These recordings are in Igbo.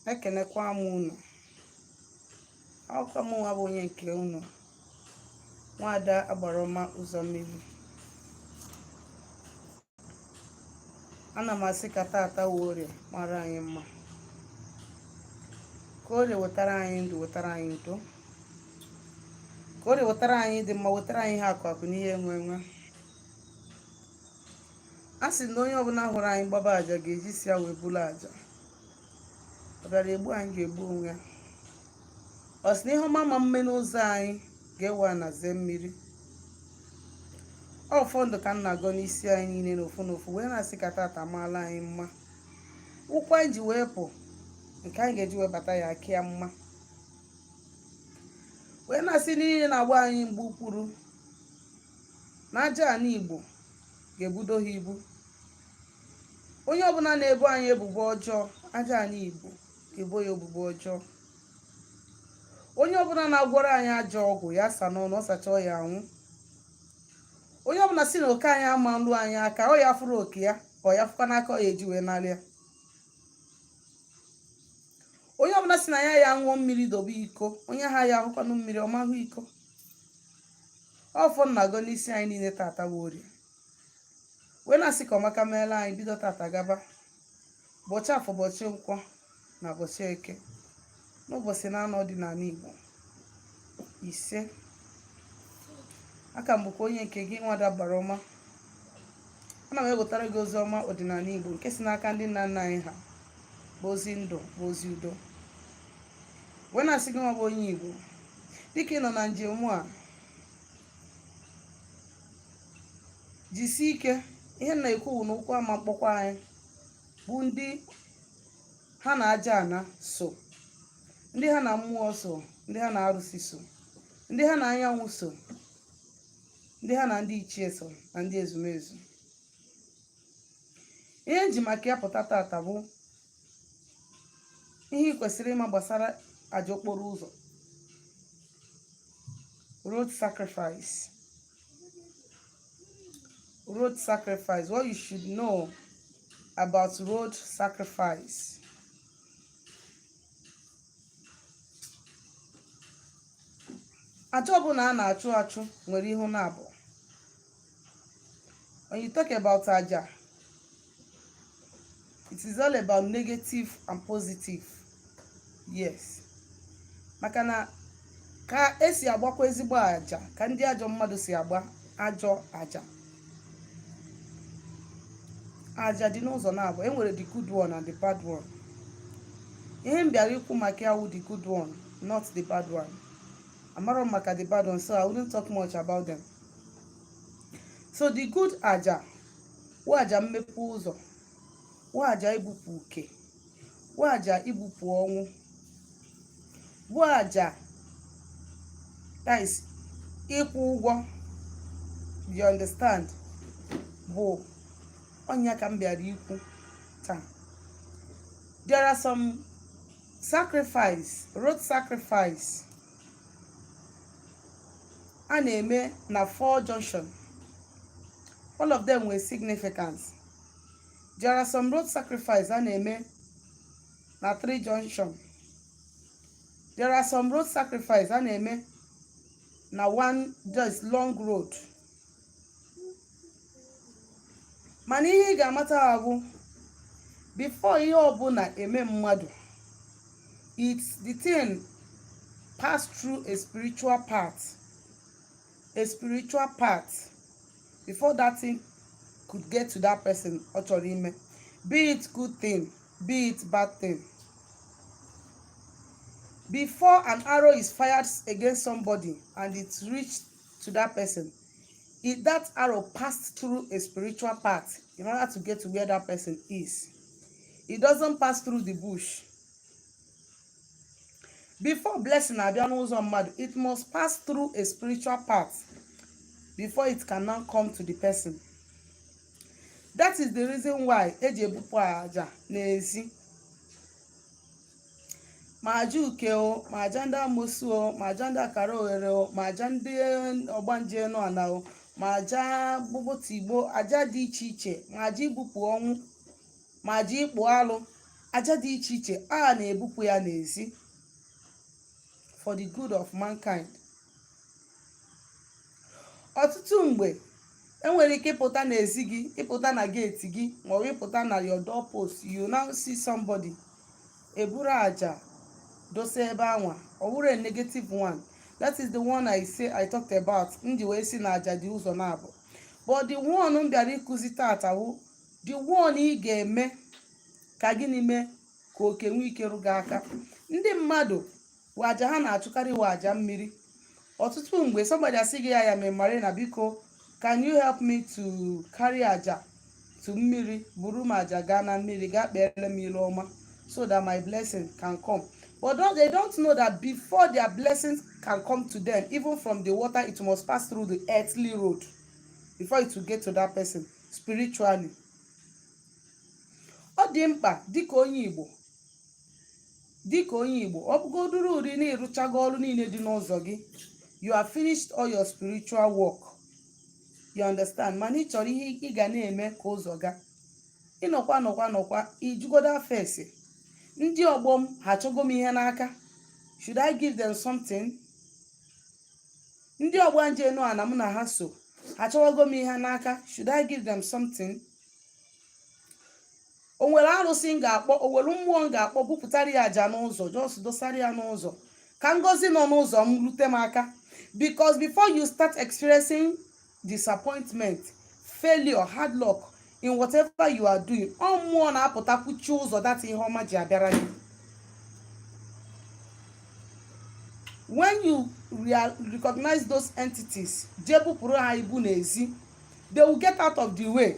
Ekenekwa m unu. Akwụkwọ m nwa bụ onye nke unu, Nwaada Agbaroma Ụzọmmiri. Ana m asị ka tata wụ Orie mara anyị mma, ka Orie wetara anyị ndụ, wetara anyị udo, ka Orie wetara anyị dị mma, wetara anyị ihe akụ akụ n'ihe enwe enwe. A sị na onye ọbụla hụrụ anyị gbaba àjà ga-eji si ya wee bulu àjà. Ọ bịara egbu anyị ga-egbu onwe ya. Ọ sị na ihe ọma ma mme n'ụzọ anyị ga-ewe na zee mmiri. Ụfọdụ ka m na-agọ n'isi anyị niile n'ofu n'ofu wee na-asị ka tata maala anyị mma. Ụkwụ anyị ji wee pụ nke anyị ga-eji wee bata ya aka ya mma. Wee na-asị niile na-agba anyị mgbe ukwuru na aja ana Igbo ga-ebudo ha ibu. Onye ọbụla na-ebo anyị ebubo ọjọọ, aja ana Igbo ga-ebo ya ebubo ọjọọ. Onye ọbụla na-agwọrọ anyị ajọ ọgwụ ya sa n'ọnụ, ọ sachaa ya anwụ. Onye ọbụla si na oke anyị ama nlu anyị aka, ọ ya fụrụ oke ya, ọ ya fụkwa n'aka ọ ya eji wee narịa. Onye ọbụla si na ya ya ṅụọ mmiri dobe iko, onye ha ya ahụkwanụ mmiri ọ mahụ iko. Ọfọ nnago n'isi anyị niile tata bụ Orie wee na-asị ka ọmaka meela anyị bido tata gaba ụbọchị Afọ, ụbọchị Nkwọ na ụbọchị Eke, n'ụbọchị na-anọ ọdịnala Igbo ise. Aka m bụkwa onye nke gị, Nwaada Agbaroma. Ana m ewetara gị ozi ọma ọdịnala Igbo nke si n'aka ndị nna nna anyị ha, bụ ozi ndụ, bụ ozi udo. Wee na-asị gị nwa bụ onye Igbo, dịka ị nọ na njem a, jisie ike. Ihe na-ekwu na ụkwụ ama mkpọkwa anyị bụ ndị ha na aja ana so, ndị ha na mmụọ so, ndị ha na arụsị so, ndị ha na anyanwụ so, ndị ha na ndị ichie so, na ndị ezumezu. Ihe nji maka ya pụta tata bụ ihe ị kwesịrị ịma gbasara aja okporo ụzọ, road sacrifice. Road sacrifice, what you should know about road sacrifice. Aja ọbụla a na-achụ achụ nwere ihu na-abụ. When you talk about aja, it is all about negative and positive. Yes. Maka na ka esi agbakwa ezigbo aja ka ndị ajọ mmadụ si agba ajọ aja. Aja dị n'ụzọ na-abụ. Enwere the good one and the bad one. Ihe m bịara ikwu maka ya wụ the good one, not the bad one. Amarọ m maka the bad one, so I wouldn't talk much about them. So the good aja wụ aja mmepe ụzọ, wụ aja ibupụ uke, wụ aja ibupụ ọnwụ, wụ aja that is ịkwụ ụgwọ. You understand? Bụ onya ka m bịara ikwu taa. There are some sacrifice, road sacrifice a na-eme na 4 junction. All of them were significance. There are some road sacrifice a na-eme na 3 junction. There are some road sacrifice a na-eme na one just long road. Mana ihe ị ga-amata bụ before ihe ọbụla eme mmadụ, it's the thing pass through a spiritual path. A spiritual path before that thing could get to that person ọ chọrọ ime, be it good thing, be it bad thing. Before an arrow is fired against somebody and it reached to that person, that arrow passed through a spiritual path in order to get to where that person is. It doesn't pass through the bush. Before blessing abịa n'ụzọ mmadụ, it must pass through a spiritual path before it can now come to the person. That is the reason why eji ebupụ aja n'ezi. Ma aja uke o, ma aja ndị amosu o, ma aja ndị akara oghere o, ma aja ndị ọgbanje nọ ana o, ma aja gbogbo tigbo, aja dị iche iche, ma aja ibupụ ọnwụ, ma aja ikpu alụ, aja dị iche iche a na-ebupụ ya n'ezi for the good of mankind. Ọtụtụ mgbe enwere ike ịpụta n'ezi gị, ịpụta na geeti gị, ma ọ bụ ịpụta na your door post, you now see somebody eburu aja dosa ebe anwa. Ọ bụrụ a negative one. That is the one I talked about. Ndị wee si na aja dị ụzọ na-abụ. But the one m bịara ịkụzi tata wụ the one ị ga-eme ka gịnị mee ka oke nwee ike rụ gị aka. Ndị mmadụ wụ aja ha na-achụkarị wụ aja mmiri. Ọtụtụ mgbe somebody asị gị ya memare na biko can you help me to carry aja to mmiri, buru m aja gaa na mmiri gaa kpeere m ilu ọma so that my blessing can come. But they don't know that before their blessings can come to them, even from the water, it must pass through the earthly road before it will get to that person spiritually. Ọ dị mkpa dịka onye Igbo ọ bụgodoro ụdị na ịrụchago ọrụ niile dị n'ụzọ gị, you have finished all your spiritual work, you understand, mana ị chọrọ ihe ị ga na-eme ka ụzọ ga ịnọkwa ijugoda fesi. Ndị ọgbọ m ha chọgo m ihe n'aka, should I give them something? Ndị ọgbọ nje nọ ana m na ha so ha chọwago m ihe n'aka, should I give them something? O nwere arụsị m ga-akpọ, o nwere mmụọ m ga-akpọ bupụtara ya aja n'ụzọ, just dosara ya n'ụzọ ka ngọzi nọ n'ụzọ m rute m aka. Because before you start experiencing disappointment, failure, hard luck in whatever you are doing, ọ mmụọ na-apụta kwuchi ụzọ data ihe ọma ji abịara gị. When you recognize those entities, je bupụrụ ha ibu n'ezi, they will get out of the way.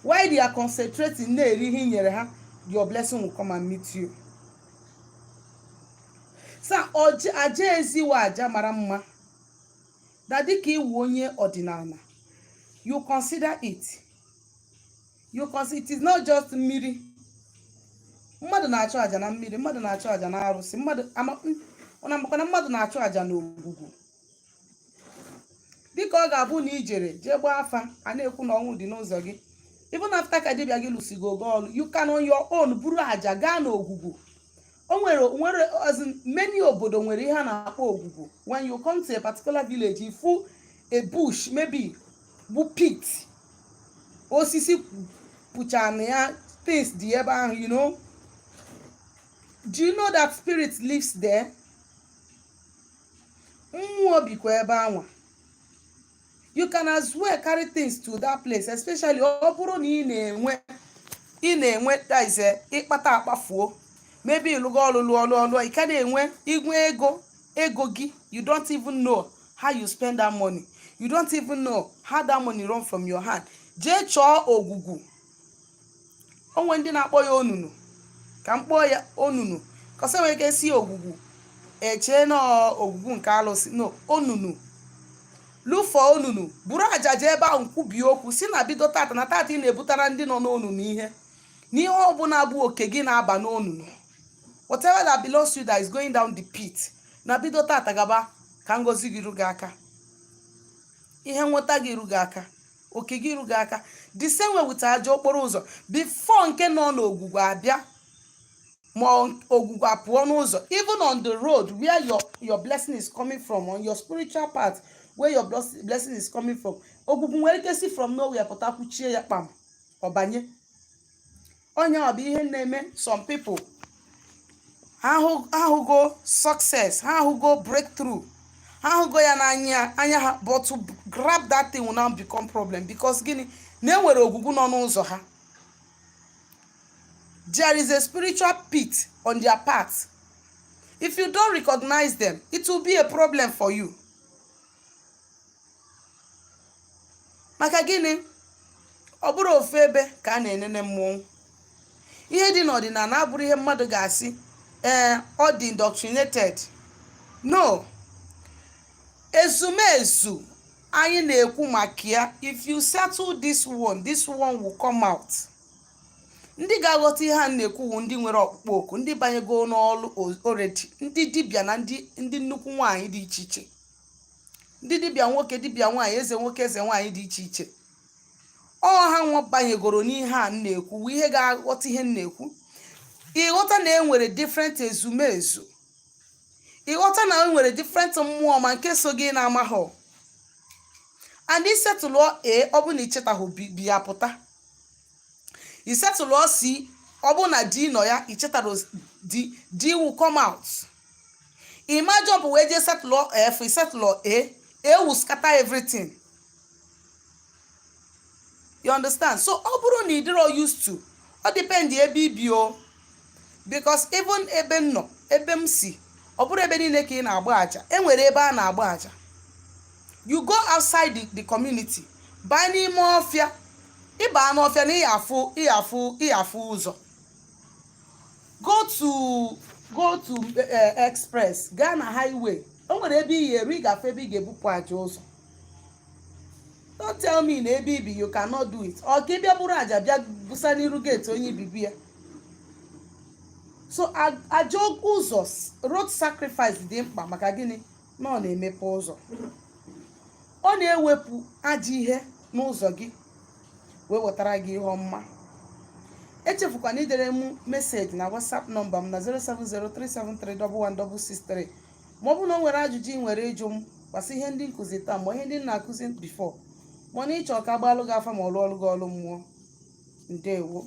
While they are concentrating na-eri ihe nyere ha, your blessing will come and meet you. Sa aja eziwa aja mara mma na dịka iwu onye ọdịnala, you consider it. It is not just mmiri. Mmadụ na-achụ aja na mmiri, mmadụ na-achụ aja na arụsị, mmadụ na-achụ aja na ogwugwu. Dịka ọ ga-abụ na ijere jee gbaa afa a na-ekwu na ọnwụ dị n'ụzọ gị, even after ka dibịa gị lụsigo gị ọlụ, you can on your own buru aja gaa n'ogwugwu. O nwere many obodo nwere ihe a na-akpọ ogwugwu. When you come to a particular village, you find a bush, maybe bụ pit, osisi puchana ya, things dị ebe ahụ, you know. Do you know that spirit lives there? Mmụọ bikwa ebe ahụ. You can as well carry things to that place, especially ọ bụrụ na ị na-enwe that ịkpata akpafuo. Maybe ịlụgo ọlụ, ị ka na-enwe igwe ego gị, you don't even know how you spend that money. You don't even know how that money run from your hand. Jee chọọ ogwugwu. Onwe ndị na-akpọ ya onunu, ka m kpọọ ya onunu, kọsa nwere ike si ogwugwu eche na ogwugwu nke alụsị. No, onunu. Look for onunu, buru aja jee ebe ahụ kwubie okwu si na bido tata na tata ị na-ebutara ndị nọ n'onunu n'ihe ọbụla bụ oke gị na-aba n'onunu. Whatever that belongs to you that is going down the pit, na bido tata gaba ka ngozi gị ru gị aka, ihe nweta gị ru gị aka, oke gị ru gị aka. The same way with aja okporo ụzọ, before nke nọ n'ogwugwu abịa ma ogwugwu apụọ n'ụzọ, even on the road where your blessing is coming from, on your spiritual path where your blessing is coming from, ogwugwu nwere ike si from nowhere pụta kwuchie ya kpam ọbanye. Onye ọ bụ ihe na-eme some people. Ha hụgo success, ha hụgo breakthrough, ha hụgo ya n'anya ha, but to grab that thing will now become problem because gịnị na enwere ogwugwu nọ n'ụzọ ha. There is a spiritual pit on their path. If you don't recognize them, it will be a problem for you. Maka gịnị ọ bụrụ ofu ebe ka a na-enene mmụọ. Ihe dị n'ọdịnala abụrụ ihe mmadụ ga-asị ọ dị indoctrinated. No. Ezumezu anyị na-ekwu maka ya. If you settle this one will come out. Ndị ga-aghọta ihe a na-ekwu ndị nwere ọkpụkpọ oku, ndị banyego n'ọlụ already, ndị dibịa na ndị nnukwu nwaanyị dị iche iche, ndị dibịa nwoke, dibịa nwaanyị, eze nwoke, eze nwaanyị dị iche iche. Ọ ha nwa banyegoro n'ihe a na-ekwu, ihe ga-aghọta ihe na-ekwu. ịghọta na enwere different ezumezu, ịghọta na enwere different mmụọ ma nke so gị na-amaghọ. And isetụlụọ a ọ bụ na ichetaghị bi ya pụta, isetụlụọ c ọ bụ na d nọ ya ichetara d will come out. Imagine wee je setụlụọ f isetụlụọ a will scatter everything. You understand? So ọ bụrụ na ị dịrọ used to, ọ depend ebe ibi o, because even ebe m nọ, ebe m si, ọ bụrụ ebe niile ka ị na-agba aja, enwere ebe a na-agba aja. You go outside the community, baa n'ime ọfịa, ịbaa n'ọfịa na ịyafụ ụzọ. Go to express, gaa na highway, o nwere ebe iyi eru ịgafe ebe ị ga-ebupụ aja ụzọ. Don't tell me na ebe ibi you cannot do it. Ọ ka ịbịa bụrụ aja bịa busa n'iru gate onye ibibi ya. So aja ụzọ, road sacrifice dị mkpa maka gịnị? Na ọ na-emepe ụzọ. Ọ na-ewepụ ajọ ihe n'ụzọ gị wee wetara gị ihe ọma. Echefukwana idere m meseji na WhatsApp nọmba m na 07037311663. Ma ọ bụ na o nwere ajụjụ ị nwere ịjụ m gbasara ihe ndị nkụzi taa ma ihe ndị na-akụzi before, ma ọ na ịchọ ka agbalụ gị afa ma ọ lụọ ọlụ gị ọlụ mmụọ. Ndewo.